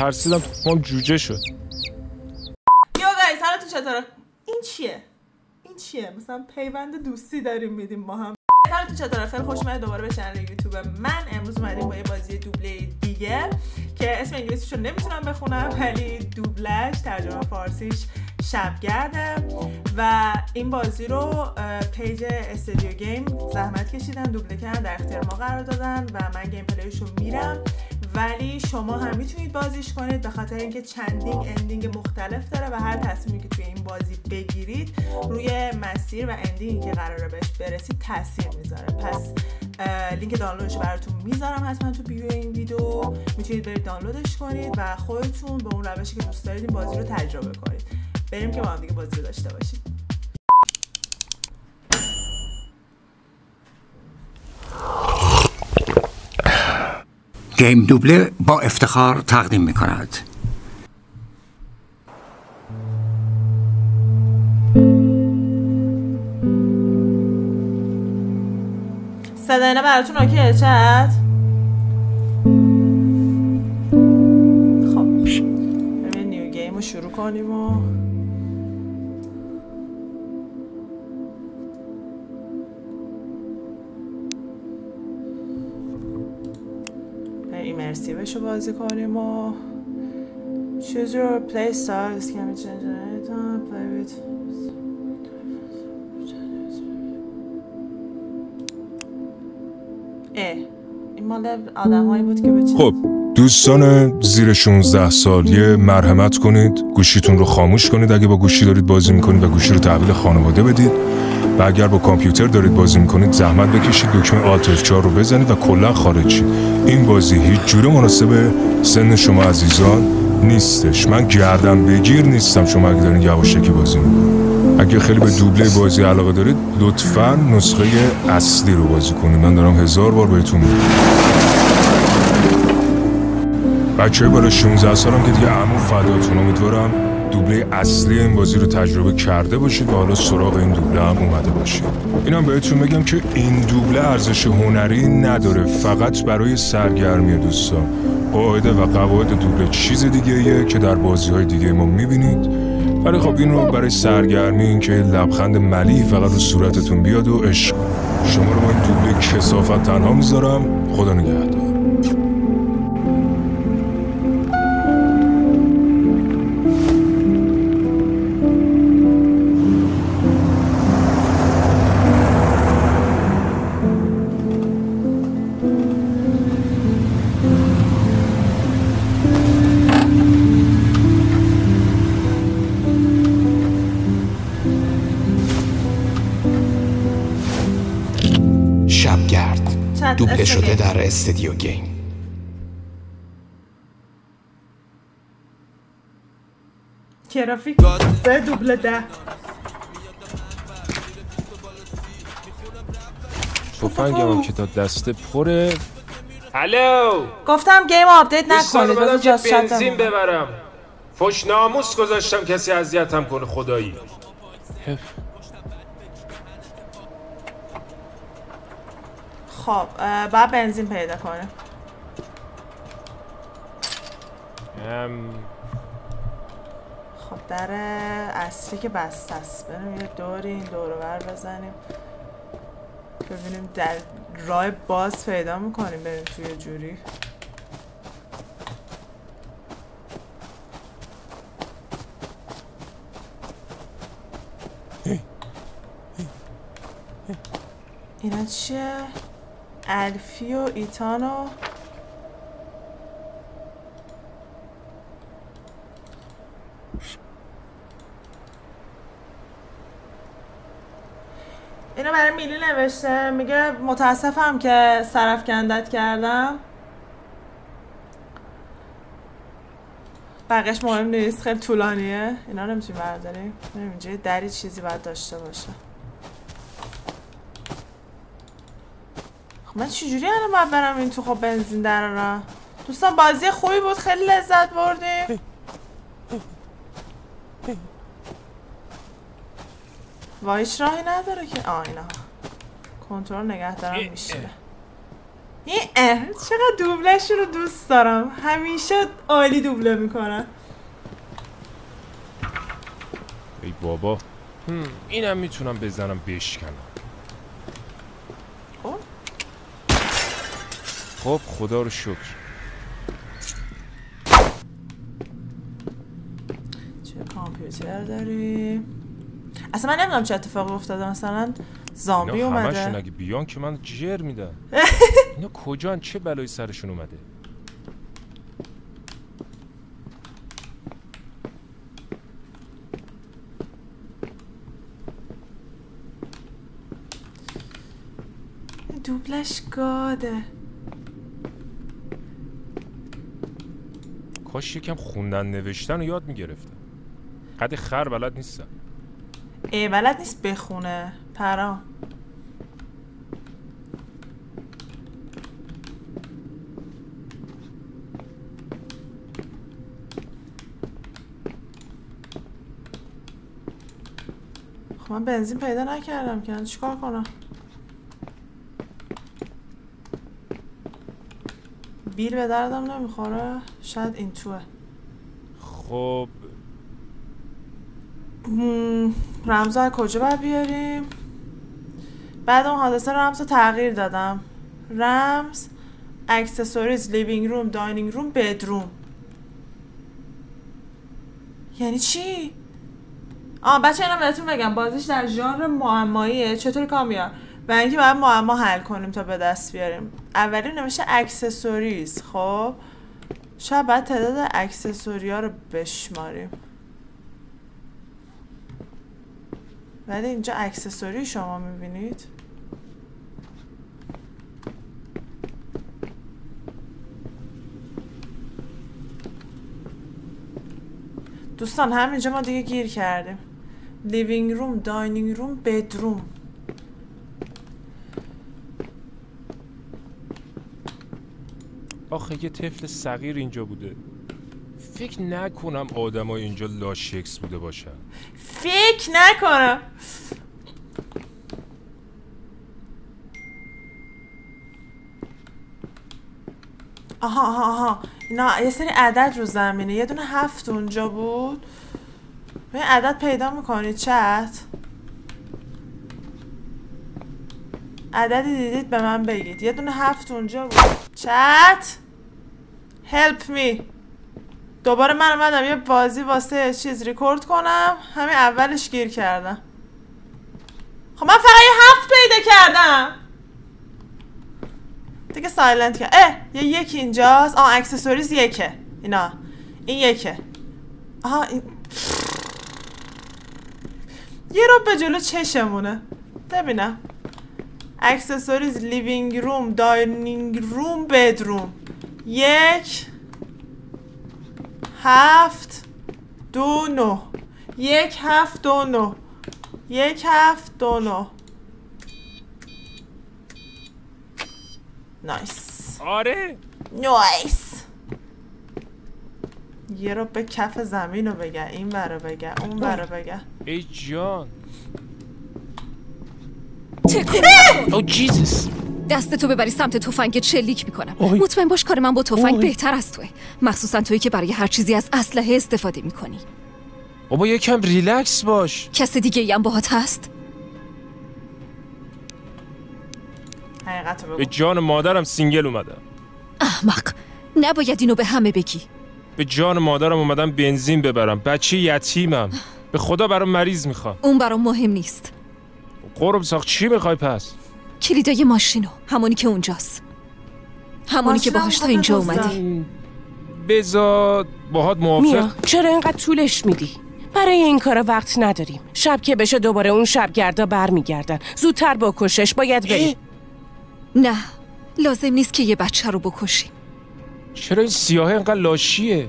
ترسیدم تو پام جوجه شد. یا گایز حالتون چطوره؟ این چیه؟ مثلا پیوند دوستی داریم میدیم با هم. حالتون چطوره؟ خیلی خوش اومدید دوباره به کانال یوتیوب من. امروز اومدیم با یه بازی دوبله دیگه که اسم انگلیسیشو نمیتونم بخونم ولی دوبلش ترجمه فارسیش شبگرده و این بازی رو پیج استودیو گیم زحمت کشیدن دوبله کردن در اختیار ما قرار دادن و من گیم پلیشو میرم، ولی شما هم میتونید بازیش کنید به خاطر اینکه چندین اندینگ مختلف داره و هر تصمیمی که توی این بازی بگیرید روی مسیر و اندینگی که قراره بهش برسید تاثیر میذاره. پس لینک دانلودش براتون میذارم حتما تو بیو این ویدیو، میتونید برید دانلودش کنید و خودتون به اون روشی که دوست دارید این بازی رو تجربه کنید. بریم که با هم دیگه بازی رو داشته باشیم. گیم دوبله با افتخار تقدیم می‌کند. صدای براتون اوکیه چت؟ خب بریم نیو گیم رو شروع کنیم و ایمرسیوش رو بازی کنیم و choose your play style. This can be changed anytime. Play with این مال آدم هایی بود که بچه. خب دوستان زیر 16 سالیه مرحمت کنید، گوشیتون رو خاموش کنید اگه با گوشی دارید بازی میکنید و گوشی رو تحویل خانواده بدید و اگر با کامپیوتر دارید بازی میکنید زحمت بکشید دکمه آلت F4 رو بزنید و کلا خارج شید. این بازی هیچ جوره مناسب سن شما عزیزان نیستش. من گردن بگیر نیستم شما اگه دارین یواشکی بازی میکنید. اگه خیلی به دوبله بازی علاقه دارید لطفاً نسخه اصلی رو بازی کنید. من دارم 1000 بار بهتون میگم. بچه‌های بالا 16 سالم که دیگه عمو فداتون، امیدوارم دوبله اصلی این بازی رو تجربه کرده باشید و حالا سراغ این دوبله هم اومده باشید. اینم بهتون بگم که این دوبله ارزش هنری نداره، فقط برای سرگرمی دوستان. قاعده و قواعد دوبله چیز دیگه‌ایه که در بازی‌های دیگه ما می‌بینید، ولی خب این رو برای سرگرمی، این که لبخند ملیح فقط رو صورتتون بیاد و عشق کنید. شما رو با این دوبله کثافت تنها میذارم. خدا نگهدار. شبگرد دوبله شده در استودیو گیم. گرافیک دوبله 10 تفنگم که تا دسته پره. الو گفتم گیم آپدیت نکنید دوستان جاست اومدم بنزین ببرم. فوش ناموس گذاشتم کسی اذیتم کنه خدایی. خب باید بنزین پیدا کنه. خب در اصلی که بسته است. بریم یه دوری این دور رو بر بزنیم ببینیم در راه باز پیدا میکنیم بریم توی جوری. اینا چیه؟ الفی و ایتانو اینو برای میلی نوشته، میگه متاسفم که سرفکندت کردم. بقیش مهم نیست، خیلی طولانیه. اینا نمیتونیم برداریم. اینجا یه دری چیزی باید داشته باشه. من چجوری الان باید برم این تو؟ خب بنزین درارم. دوستان بازی خوبی بود، خیلی لذت بردیم. و هیچ راهی نداره که اینا کنترل نگه دارم میشه. چقدر دوبلهشون رو دوست دارم، همیشه عالی دوبله میکنن. ای بابا اینم میتونم بزنم بشکنم. خب خدا رو شکر. چه کامپیوتر داری؟ اصلا من نمیدونم چه اتفاقی افتاده، مثلا زامبی اومده. همشون اگه بیان که من جر میدم. اینا کجان؟ چه بلایی سرشون اومده؟ دوبلش گاده. کاش یکم خوندن نوشتن رو یاد میگرفتم. قد خر بلد نیستم. بلد نیست بخونه پرام. خب من بنزین پیدا نکردم که چیکار کنم؟ بیل به دردم نمیخوره؟ شاید این توه. خب رمز از کجا باید بیاریم؟ بعد اون حادثه رمز رو تغییر دادم. رمز اکسسوریز لیوینگ روم داینینگ روم بدروم. یعنی چی؟ بچه اینا بهتون بگم بازیش در ژانر معماییه. چطوری کامیار؟ و اینکه باید معما حل کنیم تا به دست بیاریم. اولی نوشته اکسسوریز. خب شاید باید تعداد اکسسوری ها رو بشماریم. ولی اینجا اکسسوری شما میبینید. دوستان همینجا ما دیگه گیر کردیم. لیوینگ روم داینینگ روم بدروم. آخه یه طفل صغیر اینجا بوده. فکر نکنم آدمای اینجا لاشکس بوده باشن. فکر نکنم. آها اینا یه سری عدد رو زمینه. یه دونه 7 اونجا بود. به عدد پیدا میکنید چت؟ عددی دیدید به من بگید. یه دونه 7 اونجا بود. چت help me. دوباره من اومدم یه بازی واسه چیز ریکورد کنم. همین اولش گیر کردم. خب من فقط یه 7 پیدا کردم دیگه. سایلنت کرد. یه یک اینجاست. اکسسوریز یکه. اینا این یکه. این یه رو به جلو چشمونه. ببینم اکسسوریز لیوینگ روم داینینگ روم بدروم. 1 7 2 9 1 7 2 9 1 7 2 9. نایس. آره نایس. یه رو به کف زمین رو بگه. این برو بگه اون برو بگه. ای جان او جیزس. دستتو ببری سمت تفنگت شلیک میکنم. مطمئن باش کار من با تفنگ بهتر از توه، مخصوصا تویی که برای هر چیزی از اسلحه استفاده میکنی. بابا یکم ریلکس باش. کس دیگه ای هم باهات هست؟ حقیقتو بگو. به جان مادرم سینگل اومدم. احمق، نباید اینو به همه بگی. به جان مادرم اومدم بنزین ببرم. بچه یتیمم. به خدا برام مریض میخوام. اون برام مهم نیست. قرب ساخت چی میخوای پس؟ کلیدای ماشینو، همونی که اونجاست، همونی که باهاش تا اینجا اومدی. بذار باهات موافق. میا چرا اینقدر طولش میدی؟ برای این کارا وقت نداریم. شب که بشه دوباره اون شبگردا برمیگردن. زودتر بکشش. باید بریم. نه لازم نیست که یه بچه رو بکشیم. چرا این سیاهه اینقدر لاشیه؟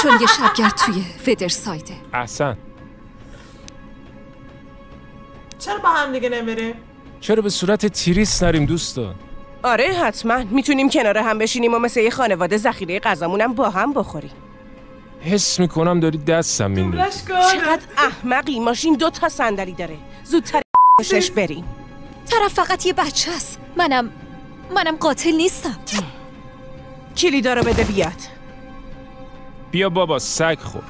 چون یه شبگرد توی فدرسایده. احسن. چرا با هم دیگه نمیریم؟ چرا به صورت تیریس نریم دوستان؟ آره حتما میتونیم کنار هم بشینیم و مثل یه خانواده ذخیره غذامونم با هم بخوریم. حس میکنم داری دستم میندازی. چقدر احمقی. ماشین 2 تا صندلی داره. زودتر بشش بریم. طرف فقط یه بچه است. منم منم قاتل نیستم. کلیدا رو بده بیاد. بیا بابا سگ خور.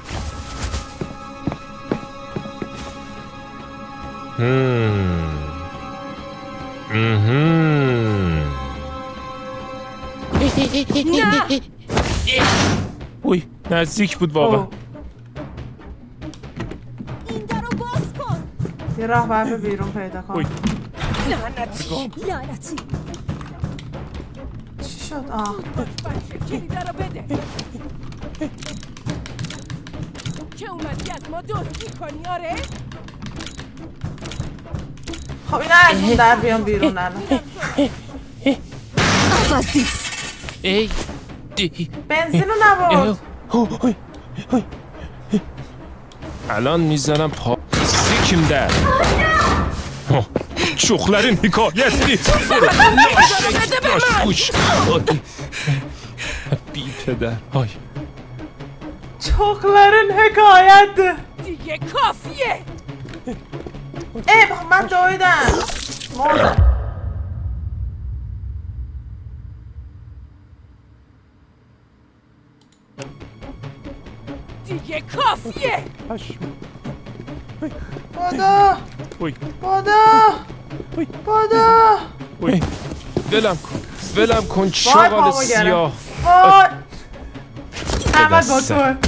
نه. اوی نزدیک بود واقعا. این درو باز کن. یه راه برف بیرون پیدا کن. لعنتی. چی شد؟ آه کلیدا رو بده که اومدی از ما دزدی کنی. آره خب اینا از اون در بیان بیرون الان. عوضی. ای بنزینو نبرد. الان میزنم پا سیکیم در. Çokların hikayetli. Kuş. بی پدر. های. چخلرین حکایت. دیگه کافیه. من دویدم. مردم. دیگه کافیه. بادا. بادا. ولم کن شغال سیاه. همه با تو.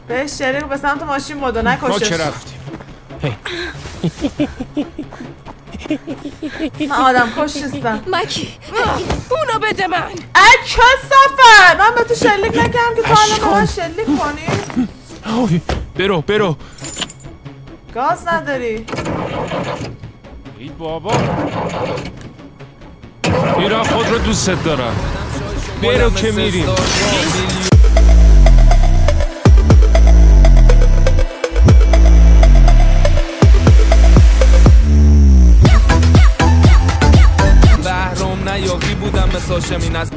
بهش شریک به سمت ماشین بودو نکشش. ما که رفتیم. من آدم کش نیستم. مکی اونو بده من. کثافت من به تو شلیک نکردم که تو الان به من شلیک کنی. برو گاز نداری. ای بابا ایران خود رو دوست دارم. برو که میریم. بهرام نیاقی بودم مثل شمین از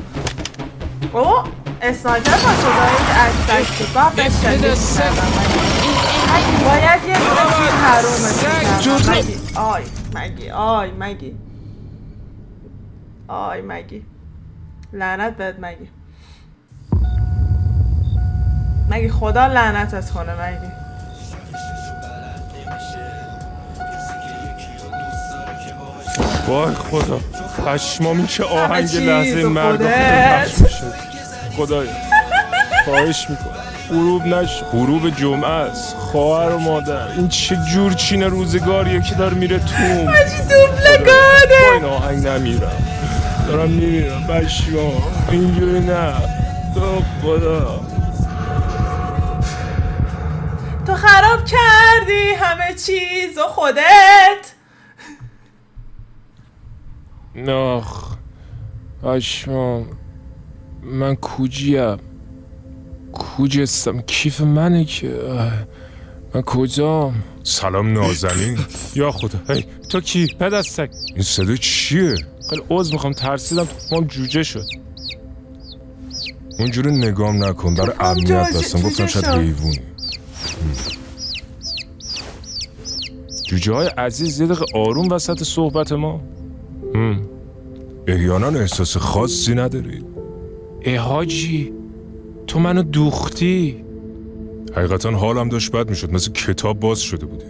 اوه اسنایپر با شدایی اکتک تو باید بهش شلیک کردم. باید یه دونه حرومه میکردم. آی مگی لعنت بهت مگی خدا لعنتت کنه مگی. وای خدا پشمامی که آهنگ لحظه مرگ خدایا خواهش میکنم غروب جمعه است. خواهر و مادر این چه جور چین روزگاریه که داره میره تو. ماجی دوبلگانه. با این آهنگ نمیرم دارم میمیرم. پشمام اینجوری نه. تو خدا تو خراب کردی همه چیز و خودت. ناخ پشمام من کجاستم؟ کیف منه که من کجام؟ سلام نازنین. یا خدا هی تو کی؟ پدستک این صدا چیه؟ خیلی عذر میخوام ترسیدم تو جوجه شد. اونجوری نگام نکن برای امنیت دستم گفتم شاید حیوونی. جوجه های عزیز یه دقیقه آروم وسط صحبت ما. احیانا احساس خاصی نداری؟ حاجی تو منو دوختی. حقیقتا حالم داشت بد میشد مثل کتاب باز شده بودی.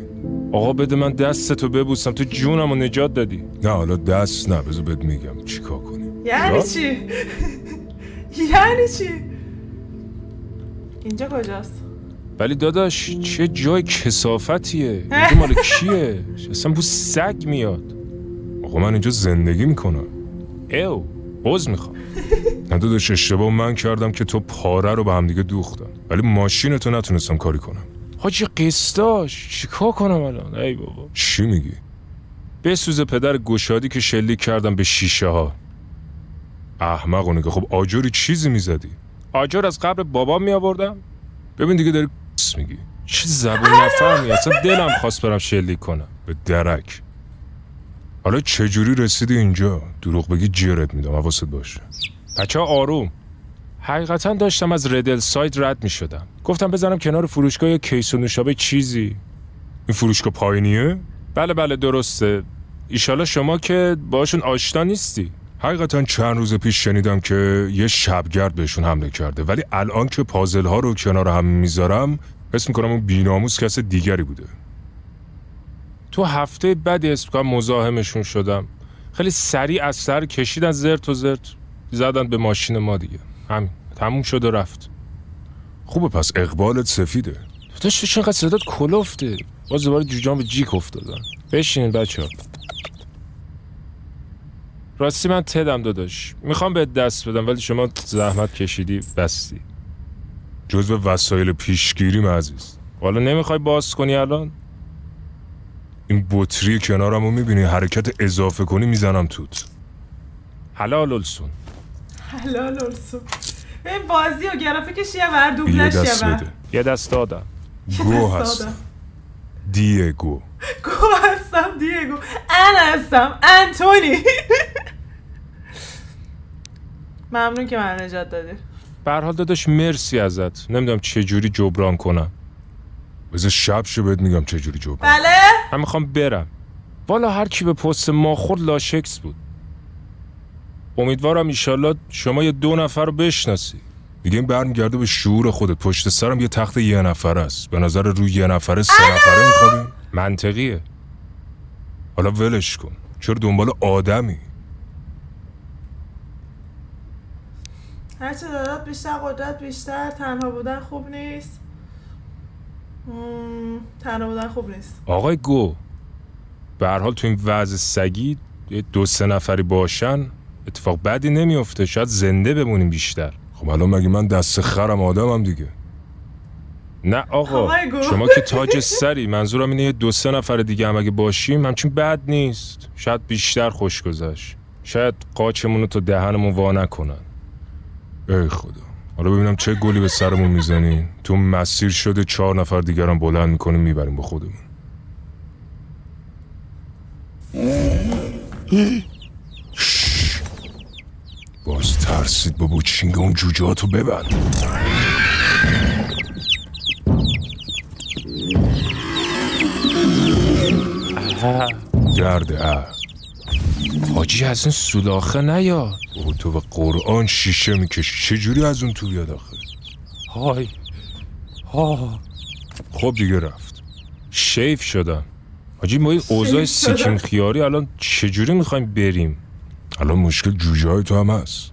آقا بده من دستتو ببوسم تو جونمو نجات دادی. نه حالا دست نه بذار بهت میگم چیکار کنی. یعنی چی؟ یعنی چی؟ اینجا کجاست؟ ولی داداش چه جای کثافتیه. اینجا مال کیه؟ اصلا بو سگ میاد. آقا من اینجا زندگی میکنم. عذر میخوام. نه داداش اشتباه من کردم که تو پاره رو به هم دیگه دوختم ولی ماشین تو نتونستم کاری کنم. حاجی قسطاش چیکار کنم الان؟ ای بابا چی میگی؟ بسوزه پدر گشادی که شلیک کردم به شیشه ها. احمقونه که خب آجری چیزی میزدی. آجر از قبر بابام میآوردم. ببین دیگه داری میگی. چه زبون نفهمی اصلا دلم خواست برم شلیک کنم به درک. حالا چجوری رسیدی اینجا؟ دروغ بگی جرت میدم حواست باشه. بچه‌ها آروم. حقیقتا داشتم از ردل سایت رد میشدم. گفتم بزنم کنار فروشگاه کیس و نوشابه چیزی. این فروشگاه پایینیه؟ بله درسته. ایشالا شما که باشون آشنا نیستی. حقیقتا چند روز پیش شنیدم که یه شبگرد بهشون حمله کرده، ولی الان که پازل ها رو کنار هم میذارم حس میکنم اون بی‌ناموس کس دیگری بوده. تو هفته بعدی حس میکنم مزاحمشون شدم. خیلی سریع از سر کشیدن زرت و زرت زدن به ماشین ما دیگه. همین تموم شد و رفت. خوبه پس اقبالت سفیده. داشت چقدر صدات کلفته. باز دوباره جوجام به جیک افتادن. بشینین بچه‌ها. راستی من تدم داداش، میخوام بهت دست بدم ولی شما زحمت کشیدی بستی. جزو وسایل پیشگیریم عزیز. والا نمیخوای باز کنی الان؟ این بطری کنارمو میبینی؟ حرکت اضافه کنی میزنم توت. حلال السون. حلال السون. این بازی و گرافیکش یه ور دوبلش یه دست بده. یه دست دادم. گو هستم. دیگو. گو هستم دیگو. هستم انتونی. ممنون که من نجات دادی. به هر حال داداش مرسی ازت. نمیدونم چه جوری جبران کنم. بذار شب شو بهت میگم چه جوری جبران. بله؟ من میخوام برم. والا هر کی به پست ما خورد لاشکس بود. امیدوارم ایشالله شما یه 2 نفر رو بشناسی. دیگه این برمیگرده به شعور خودت. پشت سرم یه تخت 1 نفره است. به نظر روی 1 نفره 3 نفره میخوابیم؟ منطقیه. حالا ولش کن. چرا دنبال آدمی؟ هرچه دادات بیشتر قدرت بیشتر. تنها بودن خوب نیست. تنها بودن خوب نیست. آقای گو، به هر حال تو این وضع سگی 2-3 نفری باشن اتفاق بدی نمیفته. شاید زنده بمونیم بیشتر. خب الان مگه من دست خرم آدمم دیگه؟ نه آقا شما که تاج سری. منظورم اینه 2-3 نفر دیگه هم اگه باشیم همچین بد نیست. شاید بیشتر خوش گذشت. شاید قاچمون رو تا دهنمون وا نکنن. ای خدا. حالا ببینم چه گلی به سرمون میزنی. تو مسیر شده 4 نفر دیگر هم بلند میکنیم میبریم با خودمون. باز ترسید بابا. چینگ اون جوجهاتو ببند. گرده حاجی از این سولاخه نیا. بابا تو به قرآن شیشه میکشی. چجوری از اون تو بیاد آخه؟ های خب دیگه رفت. شیف شدم. حاجی ما این اوضاع سیکیم خیاری الان چجوری میخوایم بریم؟ الان مشکل جوجه های تو هم هست.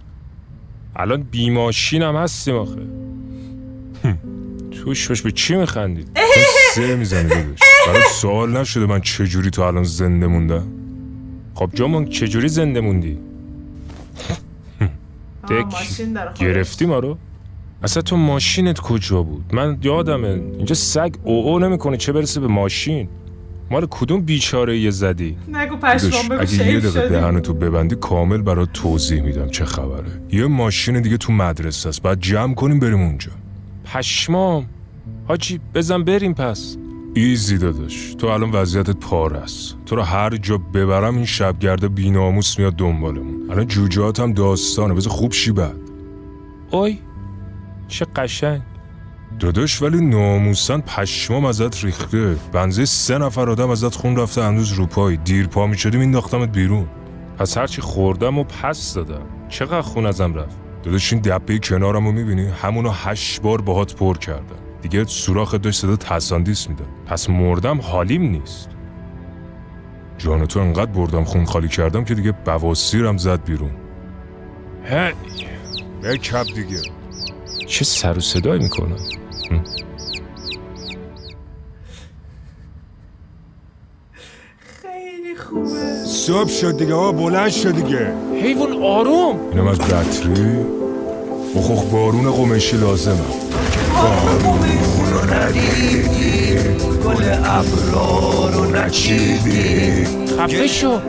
الان بیماشین هم هستیم آخه. توش به چی میخندی؟ تو 3 میزنی دادش. برات سوال نشده من چجوری تو الان زنده موندم؟ خب جامون چجوری زنده موندی؟ گرفتی ما رو؟ اصلا تو ماشینت کجا بود؟ من یادمه اینجا سگ او نمیکنه چه برسه به ماشین. مال کدوم بیچاره یه زدی؟ نگو پشمام بگو اگه یه دقیقه دهنتو ببندی کامل برات توضیح میدم چه خبره. یه ماشین دیگه تو مدرسه است. بعد جمع کنیم بریم اونجا. پشمام حاجی بزن بریم پس. ایزی داداش. تو الان وضعیتت پاره است. تو رو هر جا ببرم این شبگرد بی‌ناموس میاد دنبالمون. الان جوجهات هم داستانه. بذار خوب شی بعد. اوی چه قشنگ داداش. ولی ناموسن پشمام ازت ریخته. بنزه 3 نفر آدم ازت خون رفته هنوز رو پای. دیر پا میشدی مینداختمت بیرون. پس هرچی خوردم و پس دادم. چقدر خون ازم رفت. داداش این دبه کنارمو میبینی؟ همونو 8 بار باهات پر کردم. دیگه سوراخ داشت صدا تساندیس میداد. پس مردم حالیم نیست. جان تو انقدر بردم خون خالی کردم که دیگه بواسیرم زد بیرون. هی بکب دیگه. چه سر و صدایی میکنن؟ خیلی خوبه. صبح شد دیگه. بلند شد دیگه. حیوان آروم. اینم از بطری. اخوخ بارون قمشی لازمه. بارون رو ندیدی گل ابرار رو نچیدی. خفه شو.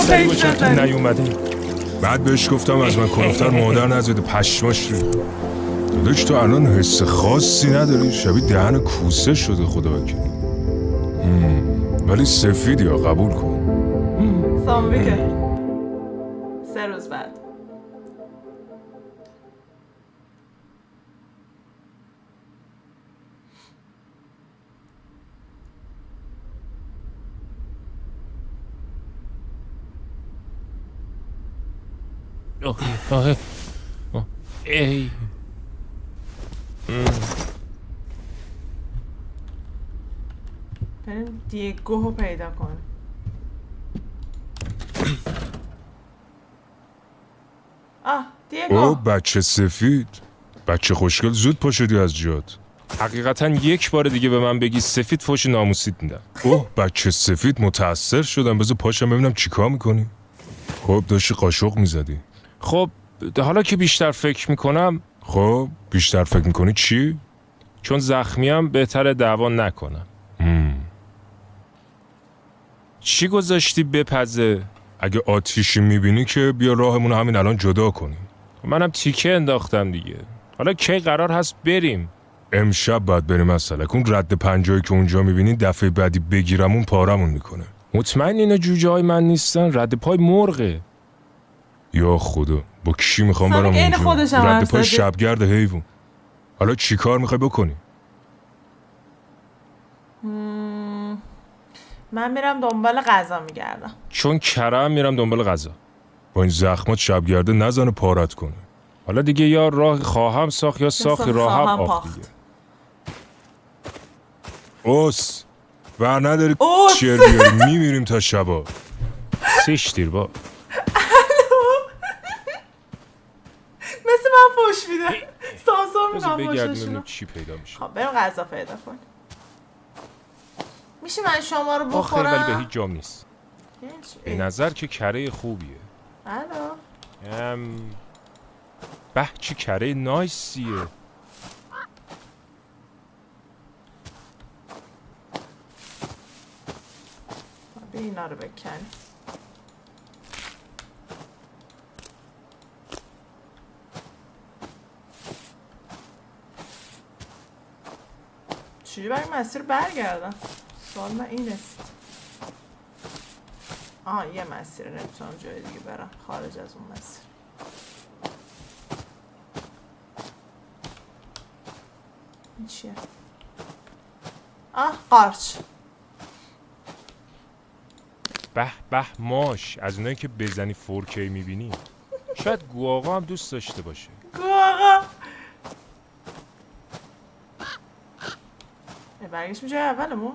سری باشم تو نیومده. بعد بهش گفتم از من کنفتر مادر نزده. پشماش ری. داداش تو الان حس خاصی نداری؟ شبیه دهن کوسه شده خدا وکیلی. ولی سفیدی ها قبول کن. سامی که 3 روز بعد ای بریم دیگو پیدا کنیم. دیگو. او بچه سفید، بچه خوشگل، زود پا شدی از جات. حقیقتا یک بار دیگه به من بگی سفید، فوش ناموسیت میدم. اوه بچه سفید، متأثر شدم. بذار پاشم ببینم چیکار میکنی. خب داشتی قاشق میزدی. خب حالا که بیشتر فکر میکنم. خب بیشتر فکر میکنی چی؟ چون زخمیم بهتره دعوا نکنم. چی گذاشتی بپزه؟ اگه آتیشی میبینی که بیا راهمون همین الان جدا کنیم. منم تیکه انداختم دیگه. حالا کی قرار هست بریم؟ امشب باید بریم. مثلا اون رد پنجایی که اونجا میبینی دفعه بعدی بگیرمون پارمون میکنه. مطمئن اینا جوجه های من نیستن؟ رد پای مرغه. یا خدا با کی میخوام برم اونجا؟ رد پای شبگرد حیوان. حالا چی کار میخوای بکنی؟ من میرم دنبال غذا میگردم. چون کرم میرم دنبال غذا. با این زخمات شبگرده نزنه پارت کنه. حالا دیگه یا راه خواهم ساخت یا ساخت راهم آخت دیگه. اوس ور نداری چیر بیاری میمیریم تا شبا. سیش دیر با مثل من فوش میده. سانسور میکنم فوششونو. چی پیدا میشه. خب بریم غذا پیدا کنیم. میشه من شما رو بخورم؟ آخه ولی به هیچ جام نیست. به نظر که کره خوبیه. به چی کره نایسیه. به اینا رو بکنی. چجوری برای مسیر برگردم؟ سوال من این است. یه مسیر، نمیتونم جای دیگه برم خارج از اون مسیر. این چیه؟ قارچ. به ماش، از اونایی که بزنی 4K میبینی. شاید گواغا هم دوست داشته باشه. گواغا برگشت جای اولمون.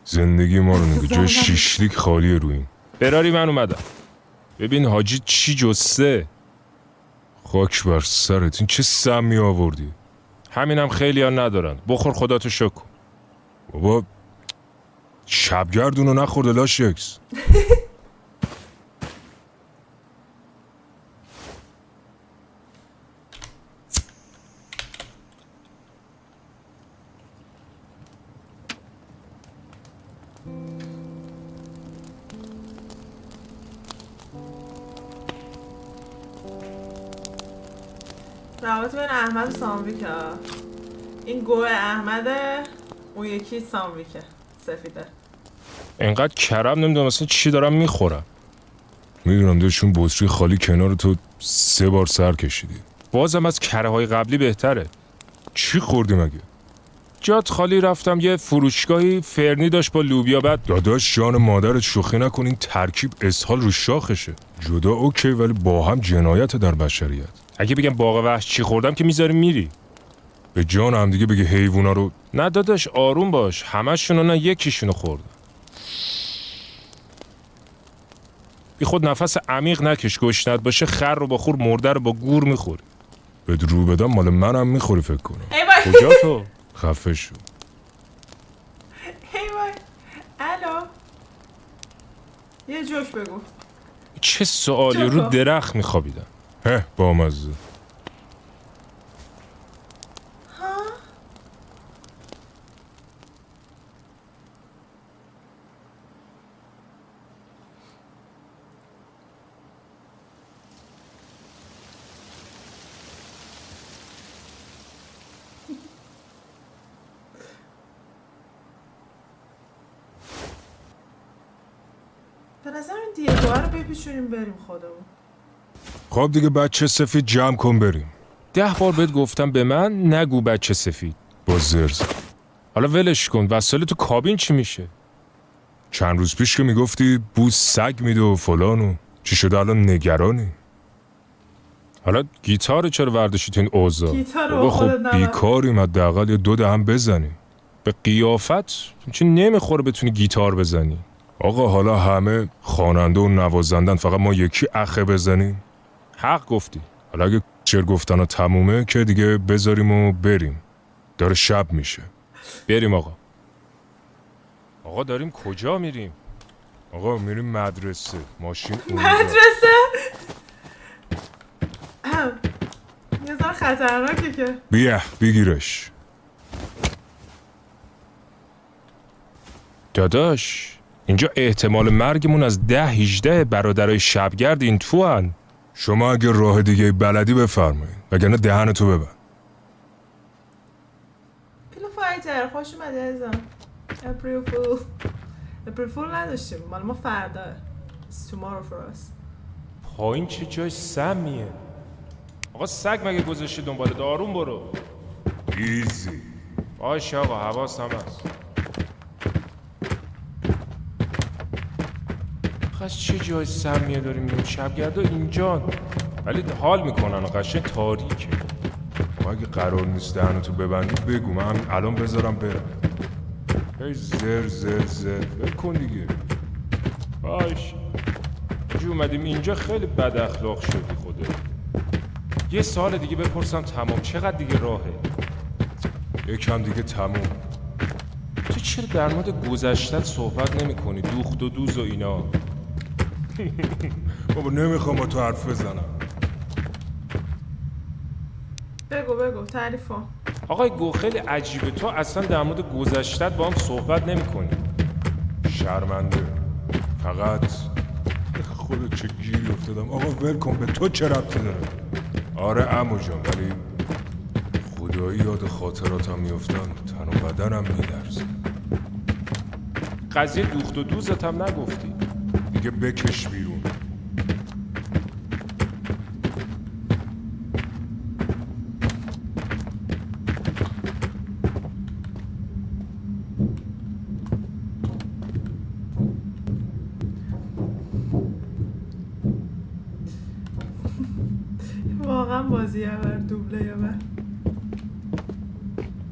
زندگی ما رو نگه، جای شیشلیک خالیه روی این. براری من اومدم. ببین حاجی چی جسته. خاک بر سرت، این چه سمی آوردی؟ همینم خیلی ها ندارن. بخور خداتو شکر کن. بابا شبگردونو نخورده لاشکس. روابط بین احمد و سامویکه. این گوه احمده، اون یکی سامویکه سفیده. اینقدر کرم نمیدونم اصلا چی دارم میخورم. میدونم داشتون بطری خالی کنار تو 3 بار سر کشیدی. بازم از کره های قبلی بهتره. چی خوردی مگه؟ جات خالی رفتم یه فروشگاهی فرنی داشت با لوبیا. بعد داداش جان مادرت شوخی نکن، این ترکیب اسهال رو شاخشه. جدا اوکی ولی با هم جنایت در بشریت. اگه بگم باغ وحش چی خوردم که میذاری میری. به جان هم دیگه بگه حیوونا رو. نه داداش آروم باش، همشونو نه یکیشونو خوردم. بی خود نفس عمیق نکش، گشنت باشه خر رو با خور، مرده رو با گور میخوری. به درو بدم مال منم میخوری فکر کنم. کجا تو؟ خفه شو. ای وای الو یه جوک بگو. چه سوالی؟ رو درخت میخوابیدم. با مزه. نظر این دیگه رو بپیچونیم بریم خودمون. خب دیگه بچه سفید جمع کن بریم. 10 بار بهت گفتم به من نگو بچه سفید. با زرز. حالا ولش کن. وسایل تو کابین چی میشه؟ چند روز پیش که میگفتی بوس سگ میده و فلانو، چی شده الان نگرانی؟ حالا گیتار چرا ورداشتی تو این اوضاع؟ گیتار خب بیکاریم، حداقل یه 2 دهم بزنی. به قیافت چه نمیخوره بتونی گیتار بزنی؟ آقا حالا همه خواننده و نوازندن، فقط ما یکی اخه بزنیم؟ حق گفتی. حالا اگه چر گفتن و تمومه که دیگه بذاریم و بریم. داره شب میشه. بریم آقا. آقا داریم کجا میریم؟ آقا میریم مدرسه. ماشین مدرسه؟ یه ذره خطرناکه که. بیا بگیرش. داداش اینجا احتمال مرگمون از 10-18 برادرای شبگرد این تو هن. شما اگه راه دیگه بلدی بفرمایید وگرنه دهنتو ببند. پیلو فایتر خوش اومدی عزیزم. اپریل فول نداشتیم، مال ما فردا. It's tomorrow for us. پایین چه جای سمیه؟ آقا سگ مگه گذاشتی دنبال دارون برو. ایزی. باشه آقا حواسم هست. خواست چه جای سمیه داریم میریم؟ شبگردا اینجان ولی حال میکنن و قشنگ تاریکه. ما اگه قرار نیست دهنتو ببندی بگو، من الان بذارم برم. هی زر زر زر بکن دیگه. باش جو اومدیم اینجا خیلی بد اخلاق شدی خدا. یه سال دیگه بپرسم تمام. چقدر دیگه راهه؟ یکم دیگه تموم. تو چرا در مورد گذشتت صحبت نمی کنی؟ دوخت و دوز و اینا. بابا نمیخوام با تو حرف بزنم. بگو تعریف کن. آقای گو خیلی عجیبه، تو اصلا در مورد گذشتت با هم صحبت نمی کنی. شرمنده. فقط خودت چه گیری افتادم. آقا ول کن، به تو چه ربطی داره؟ آره عمو جان، ولی خدایی یاد خاطراتم میافتم تن و بدنم میلرزه. قضیه دوخت و دوزت هم نگفتی. دیگه بکش بیرون. واقعا بازی اول دوبله اول.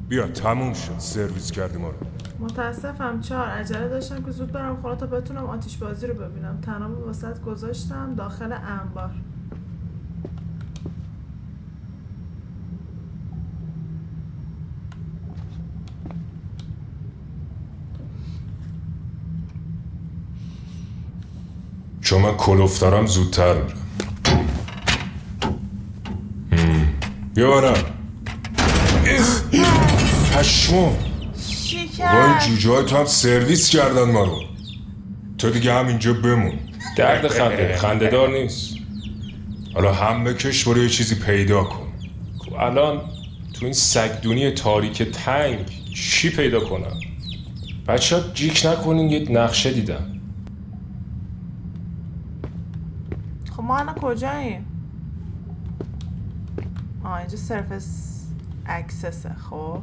بیا تموم شد، سرویس کردی ما رو. متاسفم 4 عجله داشتم که زود برم خونه تا بتونم آتیش بازی رو ببینم. تنابو واسط گذاشتم داخل انبار. چون من کلوفترم زودتر میرم. بیا برم. پشمو با این جوجه های تو هم سرویس کردن ما رو. تو دیگه همینجا بمون. درد خنده دار نیست. حالا هم بکش برو یه چیزی پیدا کن. الان تو این سگدونی تاریک تنگ چی پیدا کنم؟ بچه ها جیک نکنین، یه نقشه دیدم. خب ما الان کجاییم؟ اینجا سرفس اکسسه. خب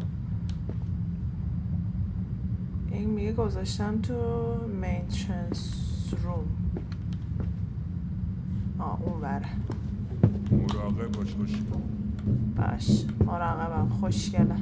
این میگه گذاشتم تو مینترنس روم. اون بره. مراقب باش. باش مراقبم. خوشگله.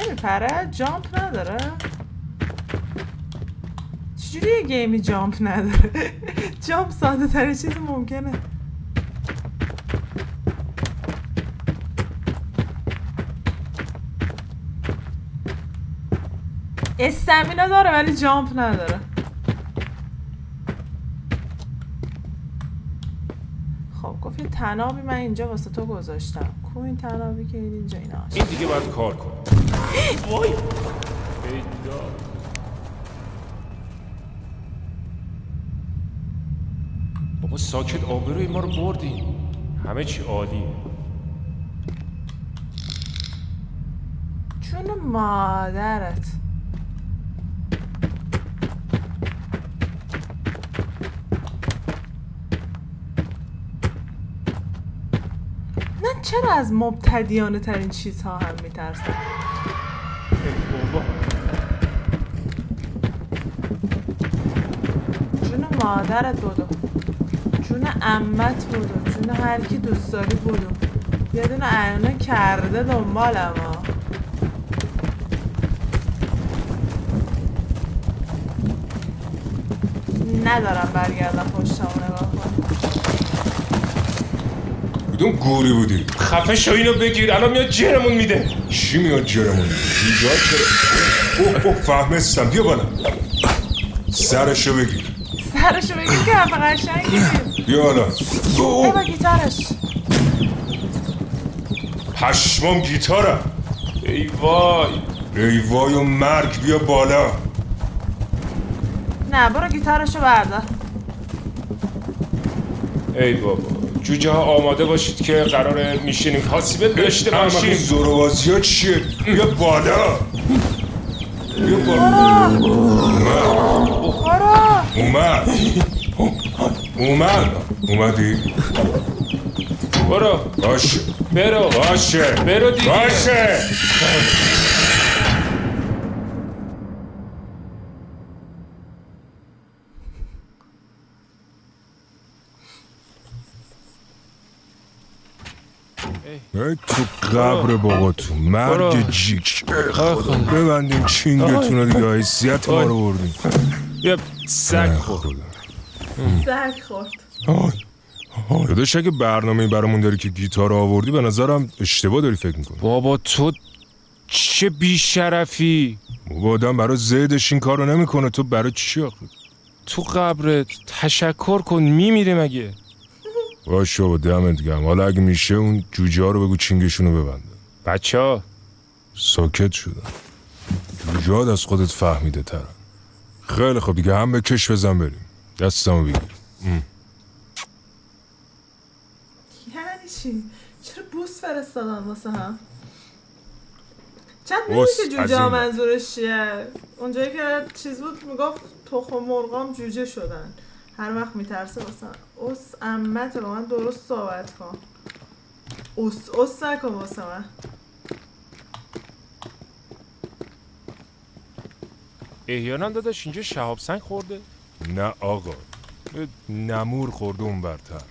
نمیپره؟ جامپ نداره؟ چجوری یه گیمی جامپ نداره؟ جامپ ساده ترین چیز ممکنه. استمینا داره ولی جامپ نداره. خب گفت یه تنابی من اینجا واسه تو گذاشتم. کو این تنابی که اینجا ایناست؟ این دیگه باید کار کنه. وای پیدا. بابا ساکت، آبروی ما رو بردیم. همه چی عالیه. جون مادرت. نه چرا از مبتدیانه ترین چیزها هم میترسم؟ جون مادرت بودو، جون عمت بودو، جون هر کی دوست داری بودو. یه دونه عیانه کرده دنبالم ها. ندارم برگردم پشتمو نگاه کنم. کدوم گوری بودی؟ خفه شو، اینو بگیر، الان میاد جرمون میده. چی میاد جرمون میده؟ جوجا چرا؟ اوه فهمستم، بیا بالا. سرشو بگیر. سرشو بگیر که حرف قشنگی. بیا بالا. بابا گیتارش. پشمام گیتارم. ای وای. ای وای و مرگ، بیا بالا. نه برو گیتارشو بردار. ای بابا، جوجه ها آماده باشید که قراره میشینیم پاسیبه داشته باشیم. زوربازی ها چیه؟ بیا بالا. بیا بالا. اومدی؟ برو. باشه. برو دیگه. باشه. ای تو قبر باباتون مرگ جیک. ببندین چینگتون رو دیگه، حیثیت ما رو بردین. یه سگ خورد. داداش اگه برنامه‌ای برامون داری که گیتار آوردی به نظرم اشتباه داری فکر میکنی. بابا تو چه بیشرفی. بابا آدم برای زیدش این کارو نمیکنه، تو برای چی آخه؟ تو قبرت تشکر کن، میمیره مگه؟ باشه بابا دمت گرم. حالا اگه میشه اون جوجه ها رو بگو چینگشونو ببندن. بچه ها ساکت شدن. جوجه ها از خودت فهمیده ترن. خیلی خب دیگه هم بکش بزن بریم. دستمو بگیر. یعنی چی؟ چرا بوس فرستادن واسه هم؟ چند میدونی که جوجه ها منظورش چیه؟ اونجایی که چیز بود میگفت تخم مرغام جوجه شدن. هر وقت میترسه واسه اوس عمته با من درست صحبت کن. اوس نکن واسه من. احیانا داداش اینجا شهاب سنگ خورده؟ نه آقا، نمور خورده اون برتر.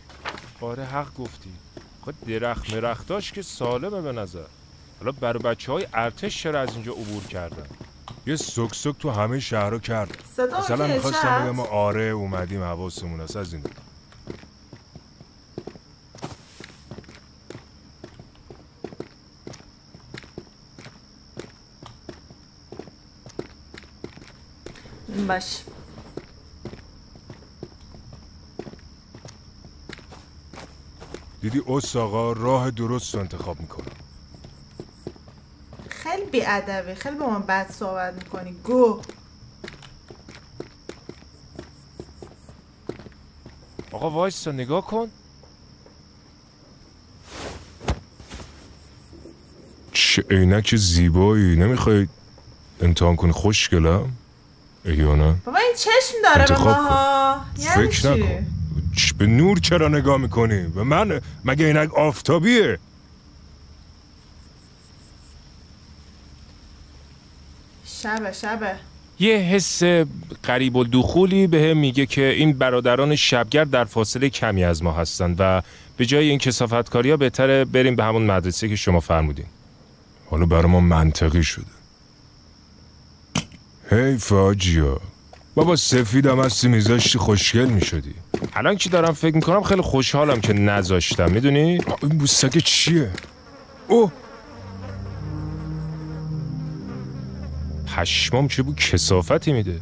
آره حق گفتی. خود درخت مرختاش که سالمه به نظر. حالا برای بچه های ارتش چرا از اینجا عبور کردن؟ یه سک تو همه شهرها کرد. مثلا میخواستم بگم آره اومدیم حواسمون هست از این. باش. دیدی اوس آقا راه درست رو انتخاب میکنم. خیلی بی‌ادبی، خیلی با من بد صحبت میکنی. گو. آقا وایسا نگاه کن. چه عینک زیبایی. نمیخوای امتحان کنی خوشگلم؟ احیانا بابا این چشم داره به ماها. فکر نکن. به نور چرا نگاه میکنی؟ به من مگه عینک آفتابیه؟ شبه یه حس قریب الدخولی به هم میگه که این برادران شبگرد در فاصله کمی از ما هستن و به جای این کثافتکاری ها بهتره بریم به همون مدرسه که شما فرمودین. حالا برای ما منطقی شده. حیف آجیا. بابا سفیدم هستی میذاشتی خوشگل میشدی. الان که دارم فکر میکنم خیلی خوشحالم که نذاشتم. میدونی؟ این بوستک چیه؟ اوه پشمام چه بود کثافتی میده.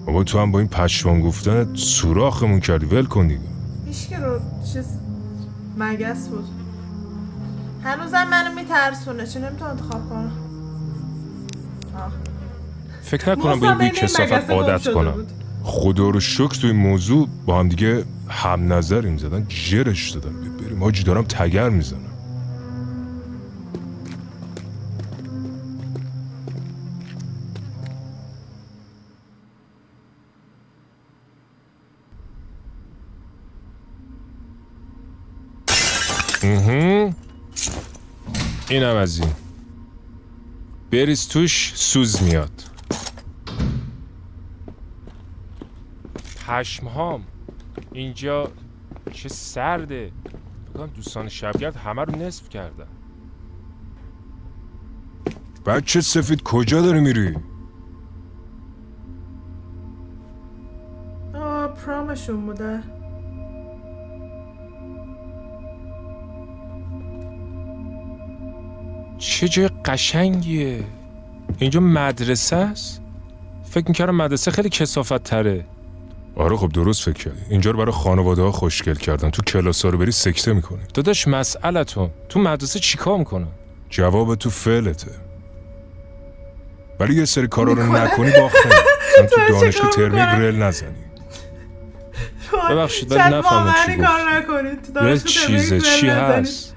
بابا تو هم با این پشمام گفتن سوراخمون کردی. ول کن دیگه. هیچ که رو چیز مگس بود. هنوزم منو میترسونه، چه نمیتونم انتخاب کنم. فکر نکنم به این کثافت عادت کنم. خدا رو شکر توی موضوع با هم دیگه هم نظریم، زدن جرش دادن. بریم حاجی، دارم تگر میزنم. اینم از این. بریز توش سوز میاد. پشمهام اینجا چه سرده. بگم دوستان شبگرد همه رو نصف کردن. بچه سفید کجا داری میری؟ پرامشون بوده. چه جای قشنگیه. اینجا مدرسه است؟ فکر میکردم مدرسه خیلی کثافت تره. آره خب درست فکر کردی. اینجا رو برای خانواده ها خوشگل کردن. تو کلاس ها رو بری سکته میکنی. داداش مسئلتون تو مدرسه چیکار میکنن؟ جواب تو فعلته. ولی یه سری کارا رو نکنی باخته. مثلا تو دانشگاه ترمیق ریل نزنی. ببخشید ولی نفهمم چی گفت. چیزه چی هست؟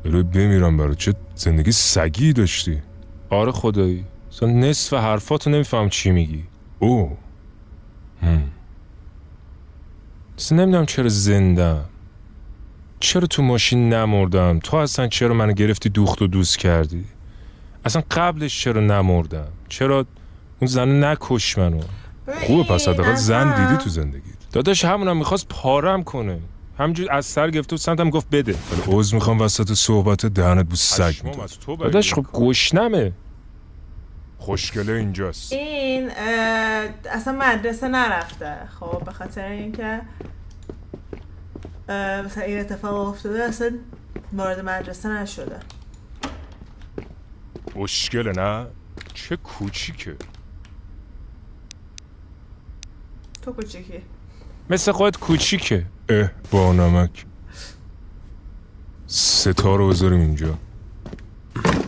برای بمیرم برای چه زندگی سگی داشتی؟ آره خدایی. مثلا نصف حرفاتو نمیفهم چی میگی. اوه. اصلا نمیدونم چرا زندم. چرا تو ماشین نمردم؟ تو اصلا چرا منو گرفتی دوخت و دوست کردی؟ اصلا قبلش چرا نمردم؟ چرا اون زن نکش منو؟ خوبه پس حداقل زن دیدی تو زندگیت. داداش همونم میخواست پارم کنه. همینجور از سر گرفت و سمتم گفت بده. ولی عذر میخوام وسط صحبت دهنت بو سگ میداد. داداش خب گشنمه. خوشگله اینجاست. این اصلا مدرسه نرفته. خب به خاطر اینکه مثلا این اتفاق افتاده اصلا وارد مدرسه نشده. خوشگله نه؟ چه کوچیکه. تو کوچیکی. مثل خودت کوچیکه. با نمک. ستا رو بذاریم اینجا.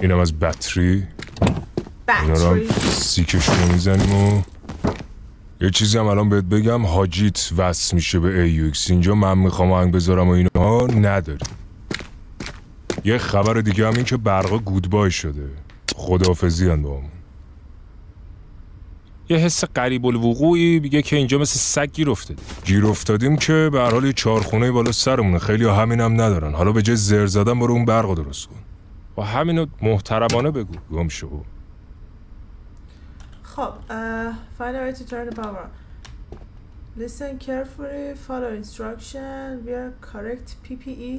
اینم از بطری. اینا رو هم سیکش رو میزنیم و یه چیزی هم الان بهت بگم، حاجیت وصل میشه به AUX. اینجا من میخوام آهنگ بذارم و اینها نداری. یه خبر دیگه هم این که برقا گودبای شده. خداحافظی هن با همون. یه حس قریب الوقوعی میگه که اینجا مثل سگ گیر افتادیم که به هر حال یه چارخونه بالا سرمونه. خیلی ها همین هم ندارن. حالا به جای زر زدن برو اون برقو درست کن و همینو محترمانه بگو. گم شو. خب find a way to turn the power on. Listen carefully, follow instruction, wear correct PPE,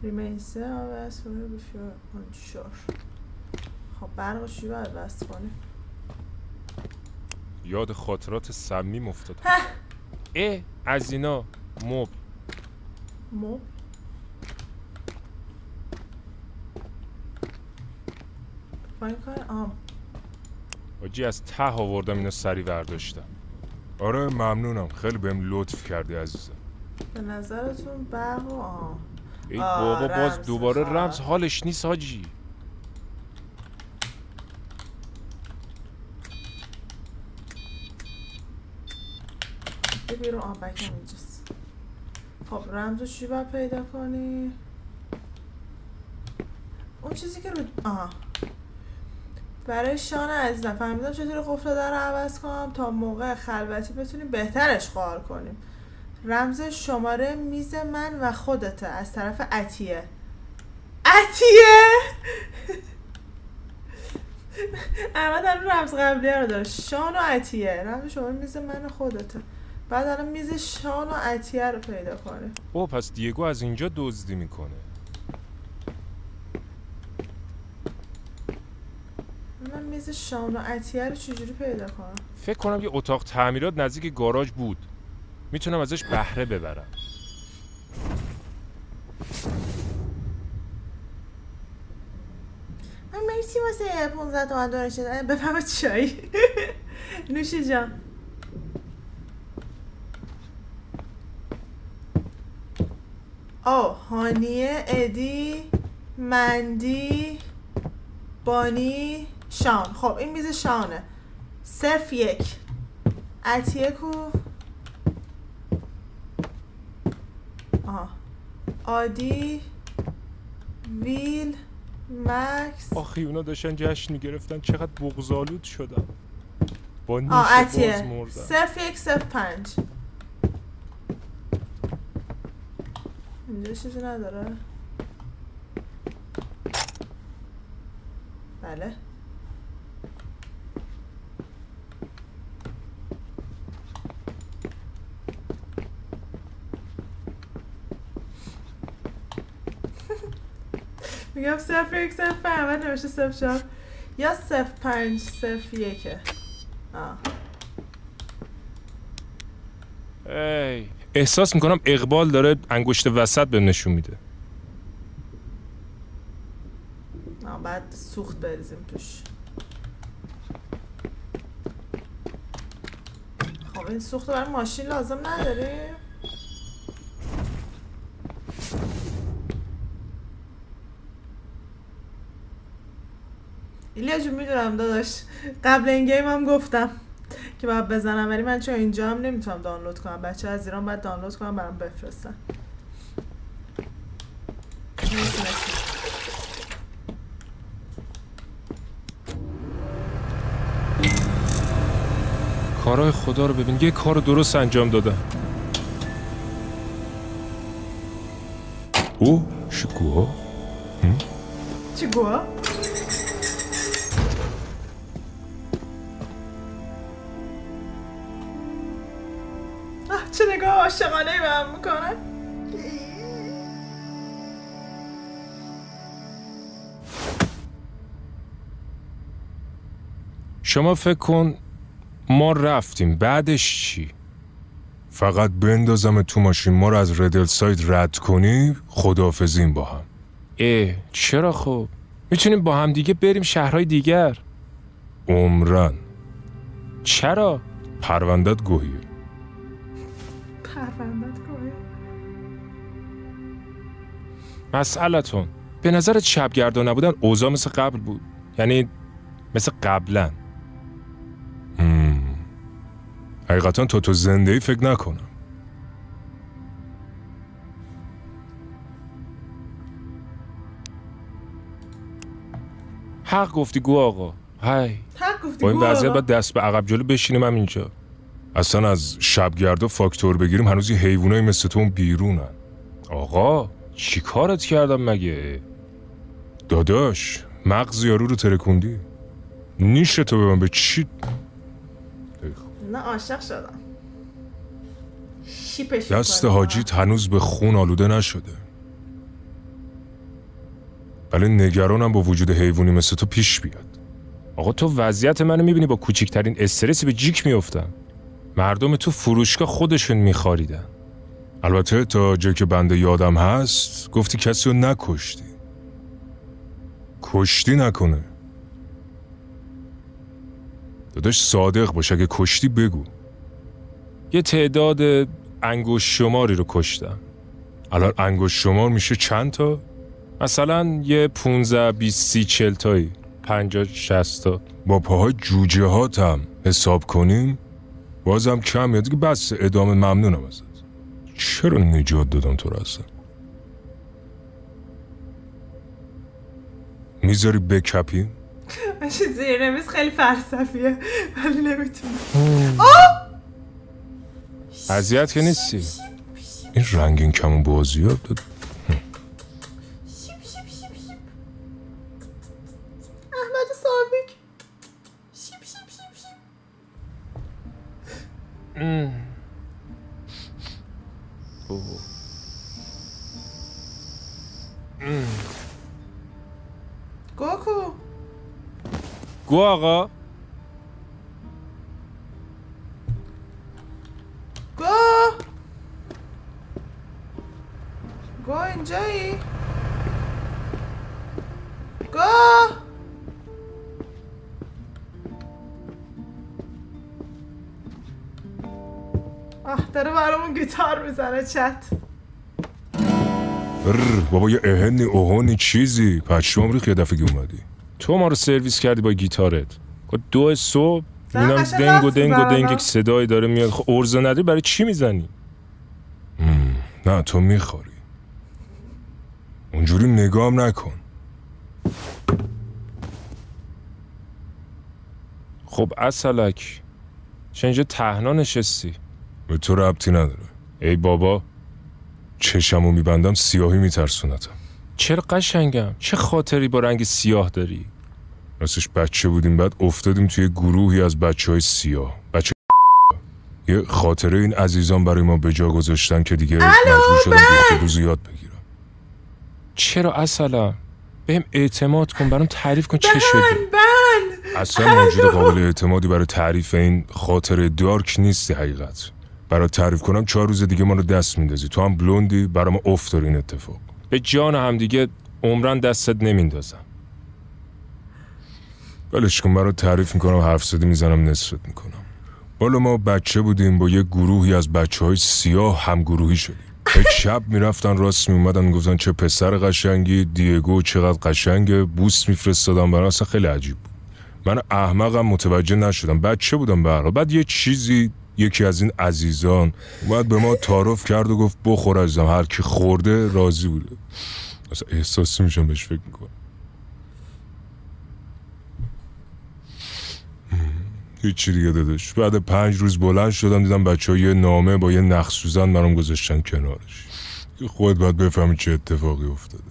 remain safe as well if you're unsure. خب برقو چی باید بست کنی؟ یاد خاطرات صمیم افتاد. از اینا مبل با این کار آجی از ته آوردم اینو سری برداشتم. آره ممنونم، خیلی بهم لطف کردی عزیزم. به نظرتون برق و ای بابا باز دوباره رمز حالش نیست حاجی. بیرون بکم اینجاست. خب رمزو چی باید پیدا کنی؟ اون چیزی که رو برای شانه عزیزم فهمیدم چطوری قفل در رو عوض کنم تا موقع خلوتی بتونیم بهتر اشغال کنیم. رمز شماره میز من و خودته از طرف عطیه. احمد الان رمز قبلیه رو داره، شان و عطیه. رمز شماره میز من و خودته. بعد الان میز شان و عطیه رو پیدا کنه. پس دیگو از اینجا دزدی میکنه. من میز شان و عطیه رو چجوری پیدا کنم؟ فکر کنم یه اتاق تعمیرات نزدیک گاراژ بود. میتونم ازش بهره ببرم. من مرسی واسه 15 تومن دونیشن. بفرمایید چای. نوشی جان. هانیه، ادی، مندی، بانی، شان. خب این میز شانه. 0-1. عطیه کو؟ عادی، ویل، مکس. آخی اونا داشتن جشن میگرفتن، چقدر بغض‌آلود شدن. با نیش عطیه. باز مردن. 0-1-0-5. اینجا چیزی نداره؟ بله. میگم 0-1-0-5 همه نوشته 0-4 یا 0-5-0-1. احساس میکنم اقبال داره انگشت وسط به نشون میده. بعد سوخت بریزیم توش. خب این سوخت برای ماشین لازم نداریم. ایلیا جون میدونم داداش، قبل این گیم هم گفتم که باید بزنم، ولی من چون اینجا هم نمیتونم دانلود کنم. بچه از ایران باید دانلود کنم برام بفرستن. کارهای خدا رو ببین، یه کار درست انجام دادن. چیگوها؟ چیگوها؟ چه نگاه عاشقانه‌ای به هم میکنه. شما فکر کن ما رفتیم، بعدش چی؟ فقط بندازم تو ماشین ما رو از ردل ساید رد کنی، خداحافظیم با هم. چرا خب؟ میتونیم با هم دیگه بریم شهرهای دیگر. عمرن. چرا؟ پروندت گوهیه. مسئلتون به نظرت شبگردا نبودن اوضاع مثل قبل بود؟ یعنی مثل قبلا؟ حقیقتا تو زنده ای فکر نکنم. حق گفتی گو آقا. با این وضعیت باید دست به عقب جلو بشینیم هم اینجا. اصلا از شبگردا فاکتور بگیریم هنوز یه حیوانای مثل تو بیرونن. آقا چی کارت کردم مگه؟ داداش مغز یارو رو ترکوندی. نیشه تو به من به چی؟ نه عاشق شدم. شیپش دست حاجیت هنوز به خون آلوده نشده، ولی نگرانم با وجود حیوانی مثل تو پیش بیاد. آقا تو وضعیت منو میبینی، با کوچکترین استرسی به جیک میافتم. مردم تو فروشگاه خودشون میخاریدن. البته تا جایی که بنده یادم هست گفتی کسی رو نکشتی. کشتی نکنه. داداش صادق باش، اگه کشتی بگو. یه تعداد انگشت شماری رو کشتم. الان انگشت شمار میشه چند تا؟ مثلا یه 15 20 30 40 تایی، 50 60 تا. با پاهای جوجه هاتم حساب کنیم بازم کم میاد. دیگه بس ادامه، ممنونم ازت. چرا نجات دادم تو رو اصلا؟ میذاری بکپیم؟ ماشی زیر نمیز خیلی فلسفیه ولی نمیتونم. اذیت که نیستی؟ این رنگین کمون بازیات داد. احمد سابق شیپ شیپ شیپ شیپ. گوکو گو آقا. گو اینجایی؟ گو داره برامون گیتار میزنه. چت بابا یه اهنی اوهنی چیزی پشمام ریخت یه دفعه که اومدی. تو ما رو سرویس کردی با گیتارت. 2 صبح اینم دنگ و دنگ و دنگ یک صدایی داره میاد. خب ارزه نداری برای چی میزنی؟ نه تو میخوری. اونجوری نگام نکن. خب اصلک چه اینجا تهنا نشستی؟ به تو ربطی نداره. ای بابا چشمو میبندم سیاهی میترسونتم. چرا قشنگم؟ چه خاطری با رنگ سیاه داری؟ راستش بچه بودیم بعد افتادیم توی گروهی از بچهای سیاه. بچه یه خاطره این عزیزان برای ما به جا گذاشتن که دیگه مجبور شدم بیخت روز یاد بگیرم. چرا اصلا؟ بهم اعتماد کن، برام تعریف کن چه شده. اصلا موجود قابل اعتمادی برای تعریف این خاطره دارک نیستی. حقیقت برای تعریف کنم 4 روز دیگه ما رو دست میندازی. تو هم بلوندی برام افتاد این اتفاق. به جان هم دیگه عمرن دستت نمیندازم. ولش کن برای تعریف میکنم، حرف زدی میزنم نصفت میکنم. بالا ما بچه بودیم با یه گروهی از بچهای سیاه هم گروهی شدیم. یک شب میرفتن راست میومدن میگفتن چه پسر قشنگی، دیگو چقدر قشنگه، بوس میفرستادم برام. اصلا خیلی عجیب بود. من احمقم متوجه نشدم، بچه بودم به هر حال. بعد یه چیزی یکی از این عزیزان اومد به ما تعارف کرد و گفت بخور عزیزم، هر کی خورده راضی بوده. اصلا احساسی میشم بهش فکر میکنم. هیچی دیگه داداش. بعد 5 روز بلند شدم دیدم بچه‌ها یه نامه با یه نخ سوزن برام گذاشتن کنارش. خودت باید بفهمی چه اتفاقی افتاده.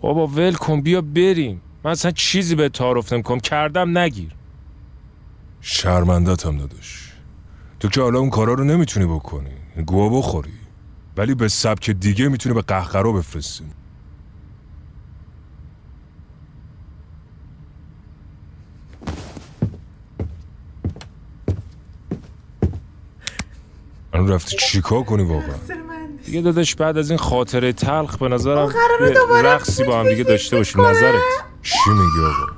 بابا ول کن بیا بریم. من اصلا چیزی به تعارف نمیکنم، کردم نگیر. شرمندتم داداش. تو که حالا اون کارا رو نمیتونی بکنی، گوه بخوری، ولی به سبک دیگه میتونی به قهقرا بفرستی. الان رفتی چیکار کنی واقعا؟ دیگه داداش بعد از این خاطره تلخ به نظرم رقصی با هم دیگه داشته باشیم. نظرت چی میگی آقا؟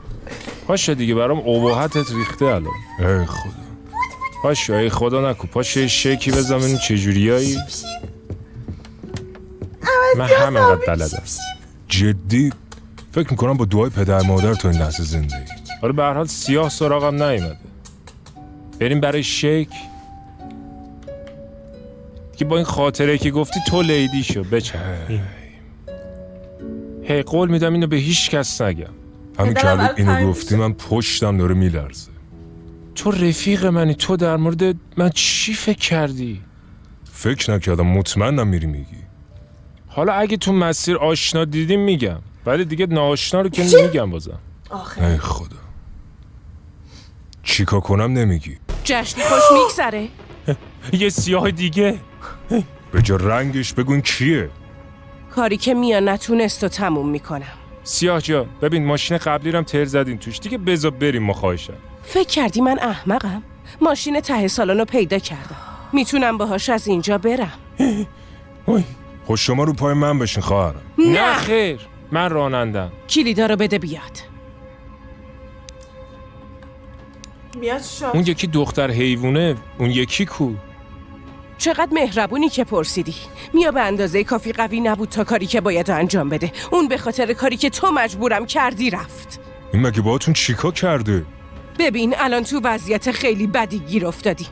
پاشه دیگه برام اباحتت ریخته الان. ای خدا. پاشه ای خدا نکن. پاشه شیکی بزن ببین چجوریایی. من همینقدر بلدم. جدی فکر میکنم با دعای پدر مادر تو این لحظه زنده ای. آره به هر حال سیاه سراغم نیومده. بریم برای شیک که با این خاطره که گفتی تو لیدی شو بچه. هی قول میدم اینو به هیچ کس نگم. همین که اینو گفتی من پشتم داره میلرزه. تو رفیق منی، تو در مورد من چی فکر کردی؟ فکر نکردم، مطمئنم میری میگی. حالا اگه تو مسیر آشنا دیدیم میگم، ولی دیگه ناآشنا رو که نمیگم بازم. ای خدا چیکار کنم نمیگی؟ جشنی خوش میگذره. یه سیاه دیگه به جا رنگش بگون کیه؟ کاری که میان نتونست و تموم میکنم. سیاه جا ببین ماشین قبلی رم تر زدین توش، دیگه بذار بریم مخواهشم. فکر کردی من احمقم؟ ماشین ته سالانو پیدا کردم، میتونم باهاش از اینجا برم. خب شما رو پای من بشین خواهرم. نه خیر من رانندم. کلیدا رو بده بیاد. میاد شد. اون یکی دختر حیوونه، اون یکی کو؟ چقدر مهربونی که پرسیدی. میا به اندازه کافی قوی نبود تا کاری که باید انجام بده. اون به خاطر کاری که تو مجبورم کردی رفت. این مگه باهاتون چیکار کرده؟ ببین الان تو وضعیت خیلی بدی گیر افتادی.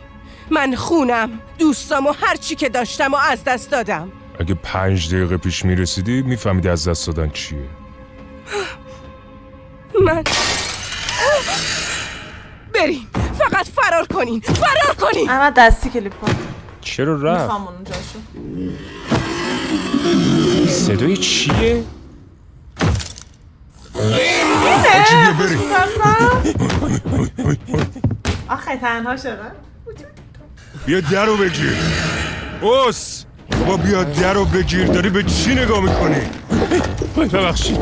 من خونم، دوستام و هر چی که داشتم و از دست دادم. اگه 5 دقیقه پیش میرسیدی میفهمیدی از دست دادن چیه. من بریم، فقط فرار کنین، فرار کنین. اما دستی کلیپ کن. چرا رفت؟ میخوام اونجا شو. صدای چیه؟ بیا بریم. آخه تنها شدن. بیا در رو بگیر. اوس بابا بیا در رو بگیر. داری به چی نگاه میکنی؟ ببخشید.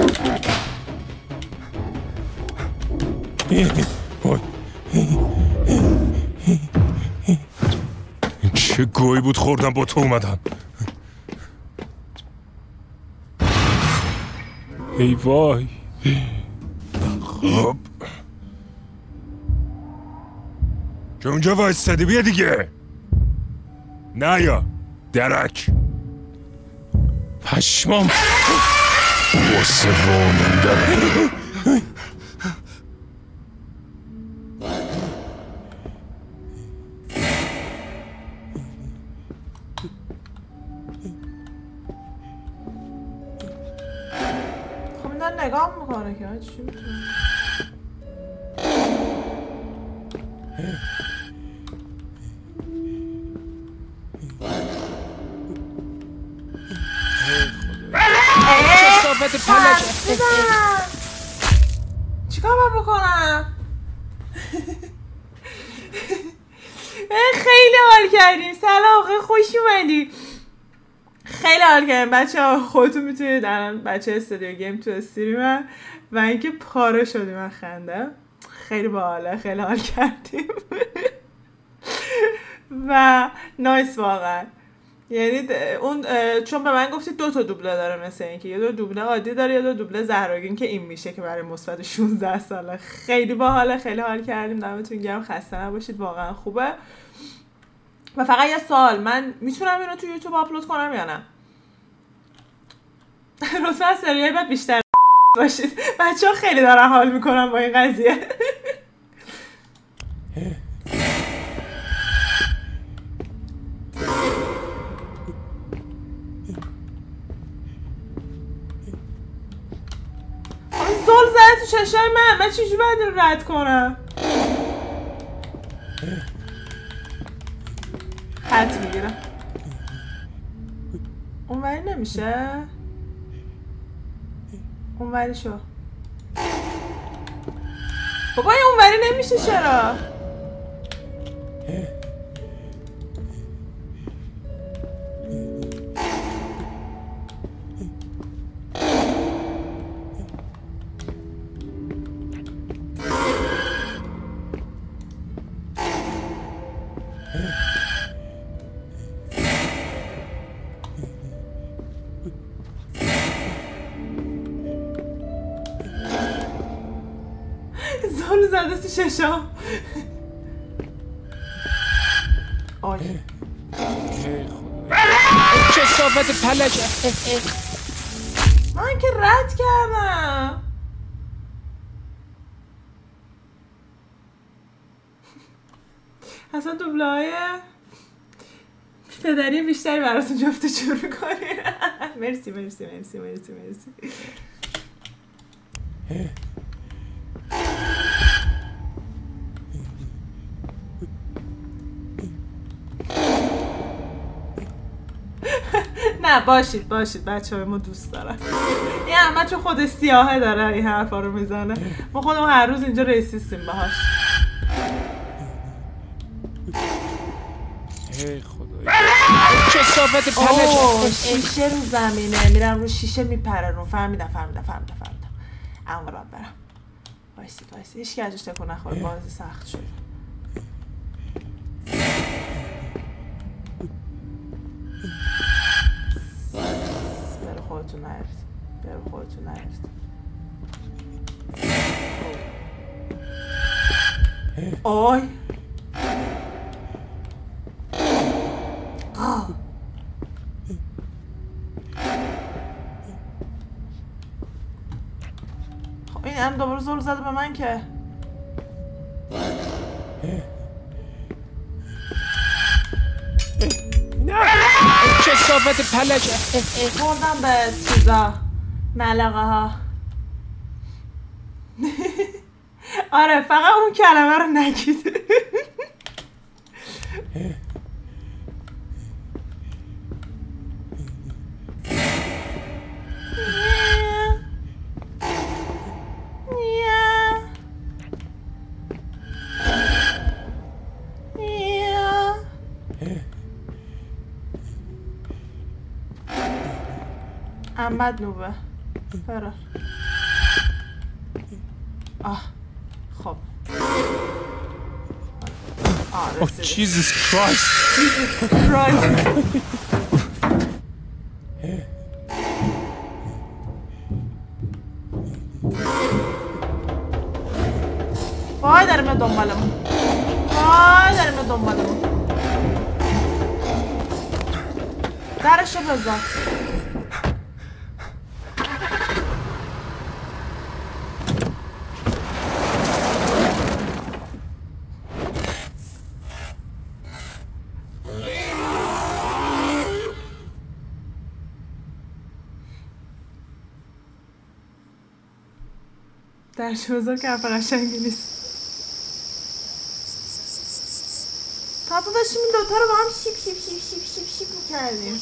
چه گویی بود خوردم با تو اومدم. ای وای. خب که اونجا وایستادی بیا دیگه. نه یا درک پشمام بسه وامونده. خب این داره نگاه میکنه که چی میتونه. چیکار باید بکنم؟ خیلی حال کردیم. سلام آقای خوش اومدی. خیلی حال کردیم بچه ها. خودتون میتونید الان بچه استودیو گیم تو استریم و اینکه پاره شدیم من خنده. خیلی باحاله. خیلی حال کردیم و نایس واقعا. یعنی اون چون به من گفتید 2 تا دوبله داره، مثل اینکه یه 2 دوبله عادی داره، یه 2 دوبله زهراگین که این میشه که برای مثبت 16 ساله. خیلی باحاله. خیلی حال کردیم. دمتون گرم. خسته نباشید. واقعا خوبه. و فقط یه سوال، من میتونم اینو تو یوتیوب آپلود کنم یا نه؟ لطفا سریعی بعد بیشتر باشید. بچه‌ها خیلی دارن حال میکنن با این قضیه. زل زده تو چشای من چجوری باید این رد کنم؟ خط میگیرم. اونوری نمیشه؟ اونوری شو. بابا این اونوری نمیشه چرا؟ زل زده تو ششام. آی چه صافت پلک. من که رد کردم. اصلا دوبله های پدری بیشتری براتون جفت جور میکنی. مرسی مرسی مرسی مرسی مرسی. نه باشید بچه های ما دوست دارن. این همه چون خود سیاهه داره این حرفا رو میزنه. ما خودمون هر روز اینجا ریسیستیم باهاش. ای خدای چه صافت پلک. شیشه رو زمینه میرم رو شیشه میپرن. فهمیدم. اما برام برم. وایسید هیچ که ازش تکون نخوره. بازی سخت شد. برو خودتون نرفت. آی خب این هم دوباره زل زده به من که چه صافت پلک. خوردم به چیزا ملقه ها. آره فقط اون کلمه رو نگید. احمد نوبه فرار. خب Jesus Christ. وای داره میاد دنبالمون. وای داریم دنبالمون. درشو بزن. درشو بزن که حرف قشنگی نیست. تازه داشتیم این دوتا رو با هم شیپ شیپ شیپ شیپ شیپ شیپ میکردیم.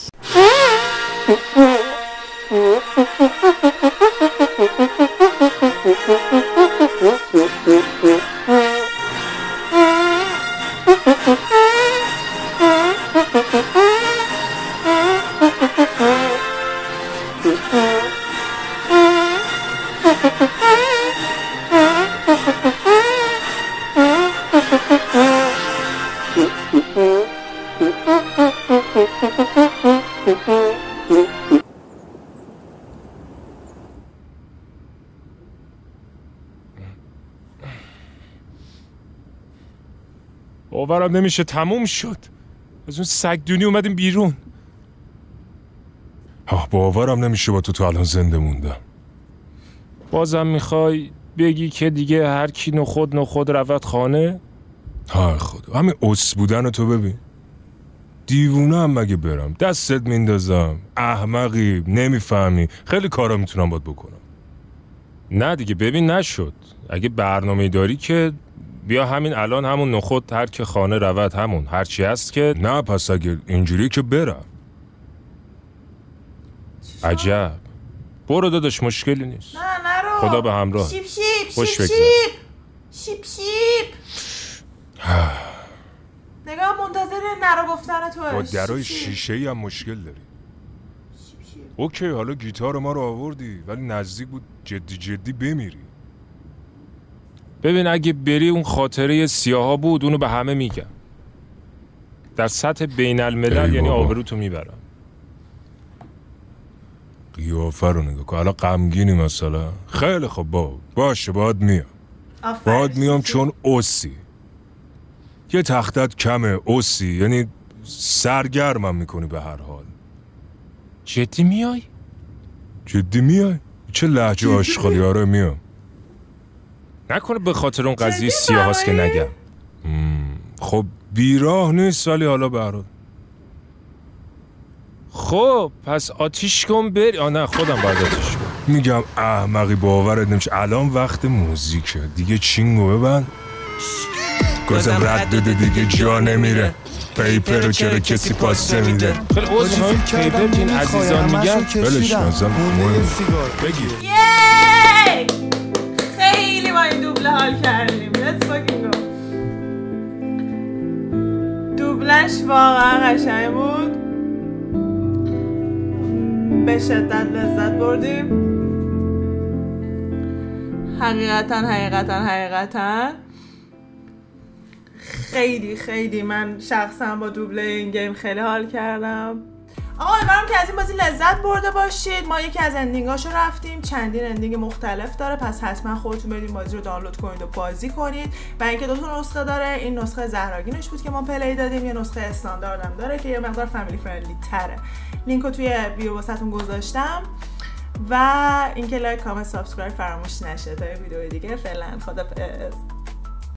باورم نمیشه تموم شد. از اون سگدونی اومدیم بیرون. باورم نمیشه با تو الان زنده موندم. بازم میخوای بگی که دیگه هر کی نخود رفت خانه؟ های خدا همین اس بودن تو ببین. دیوونه هم مگه برم دستت میندازم. احمقی نمیفهمی خیلی کارا میتونم باید بکنم. نه دیگه ببین نشد. اگه برنامه داری که بیا همین الان همون نخود هر که خانه رود همون هرچی هست که. نه پس اگه اینجوری که برم. عجب برو داداش مشکلی نیست. نه نرو. خدا به همراه. شیپ شیپ خوش شیپ بگذر. شیپ شیپ نگاه منتظر نرو گفتن توه. با درای شیشه‌ای هم مشکل داری. اوکی حالا گیتار ما رو آوردی ولی نزدیک بود جدی بمیری. ببین اگه بری اون خاطره سیاها بود اونو به همه میگم. در سطح بین الملل یعنی آبروتو میبرم. قیافه رو نگاه کن الان غمگینی مثلا. خیلی خب باشه باید میام چون اوسی. یه تختت کمه اوسی یعنی سرگرمم میکنی به هر حال. جدی میای؟ چه لهجه آشغالی آره میام. نکنه به خاطر اون قضیه سیاه هست که نگم. خب بیراه نیست ولی حالا برات. خب پس آتیش کن بری. نه خودم باید آتیش کن. میگم احمقی باورت نمیشه الان وقت موزیکه دیگه. چینگو ببند گازم رد بده دیگه جا نمیره. پیپر رو چرا کسی پاس نمیده. خیلی عذر پیپر که این عزیزان میگن بلش نازم بگیر. خیلی با این دوبله حال کردیم. Let's fucking go. دوبلش واقعا قشنگ بود. به شدت لذت بردیم. حقیقتا خیلی من شخصا با دوبله این گیم خیلی حال کردم. آقا امیدوارم که از این بازی لذت برده باشید. ما یکی از اندینگاشو رفتیم. چندین اندینگ مختلف داره پس حتما خودتون برید این بازی رو دانلود کنید و بازی کنید. و اینکه دو تا نسخه داره. این نسخه زهراگینش بود که ما پلی دادیم. یه نسخه استانداردم داره که یه مقدار فامیلی فرندلی تره. لینکو توی ویدیو واسهتون گذاشتم. و اینکه لایک کامنت سابسکرایب فراموش نشه تا ویدیو دیگه. فعلا خدافظ.